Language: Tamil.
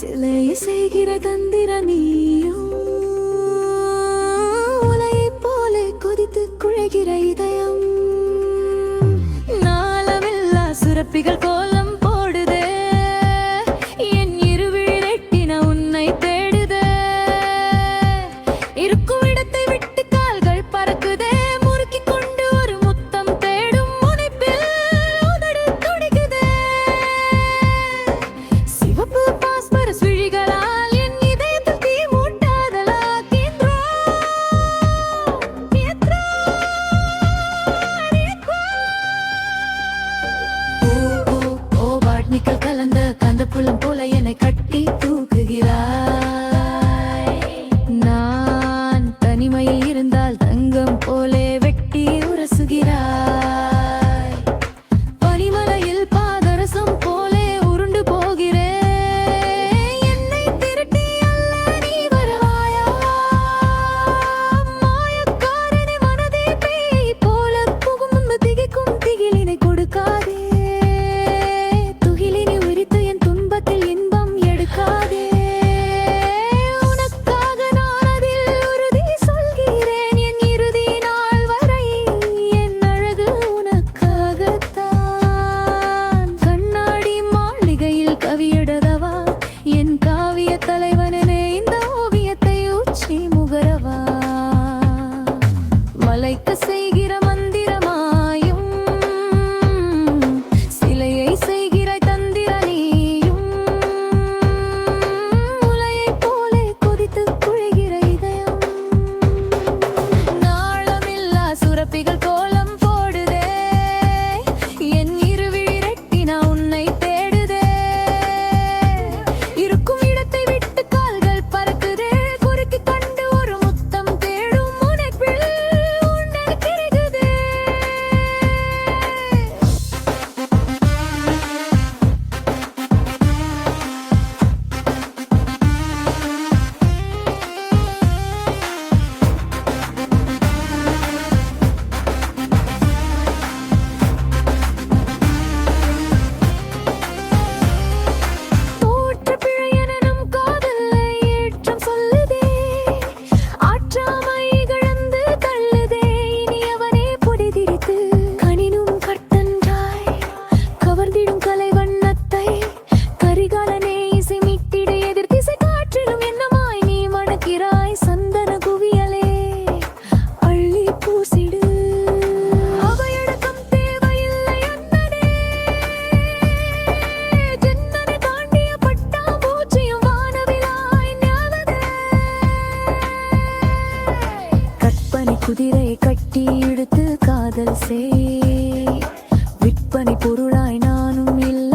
சிலை செய்கிற தந்திர நீயும் உலையை போல கொதித்து குழைகிற இதயம் நாளமில்லா சுரப்பிகள் கோலம் போடுதே என் இருவிழி ரெட்டின உன்னை தேடுதே இருக்கும் இடத்தை விட்டு கால்கள் பறக்குதே முறுக்கிக் கொண்டு ஒரு முத்தம் தேடும் முனைப்பில் உதடு துடிக்குதே சிவப்பு பாஸ்பரஸ் விழிகளால் என் இதயத்தில் தீ மூட்டாதலாக்கின்றோ வாட்னிக்கல் கலந்த கந்த புலம் போல என்னை கட்டி தூக்குகிறாய் நான் தனிமையில் இருந்தால் தங்கம் போலே வெட்டி உரசுகிறாய் பனிமலையில் பாதரசம் போலே உருண்டு போகிறேன் என்னை திருட்டி அல்ல நீ வருவாயா மாயக்காரனை மனதே பேய் போல புகும் திகைக்கும் திகிலினை கொடுக்காதே துகிலினை உரித்து என் துன்பத்தில் இன்பம் எடுக்காதே உனக்காக நான் அதில் உறுதி சொல்கிறேன் என் இறுதி நாள் வரை என் அழகு உனக்காகத்தான் கண்ணாடி மாளிகையில் கவியெழுதவா என் காவிய தலைவனே இந்த ஓவியத்தை உச்சி முகரவா மலைக்க செய்கிற மந்திரமாயும் சிலையை செய்கிறாய் தந்திர நீயும் உலையை போலே கொதித்து குழைகிற இதயம் நாளமில்லா சுரப்பிகள் கோலம் போடுதே என் இருவிழி ரெட்டின உன்னை தேடுதே இருக்கும் இடத்தை விட்டு கால்கள் பறக்குதே குறுக்கிக் கண்டு ஒரு முத்தம் தேடும் முனைப்பில் உன்னை கிடைக்குதே தோற்ற பிழையென நம் காதலை ஏற்றம் சொல்லுதே ஆற்றாமை இகழ்ந்து தள்ளுதே இனி அவனே பொடிதிரித்து கனினும் கட்டன்றாய் கவர்ந்திடும் கலை வண்ணத்தை கரிகாலனே இசை மீட்டிட எதிர் திசை காற்றிலும் என்னமாய் நீ மணக்கிறாய் சந்தன குவியலே அள்ளி பூசிடு அவையடக்கம் தேவையில்லை அண்ணனே ஜன்னனை தாண்டிய பட்டாம்பூச்சியும் வானவிலாய் ஞாபகே கற்பனை குதிரை கட்டி இழுத்து காதல் செய் விற்பனை பொருளாய் நானும் இல்லை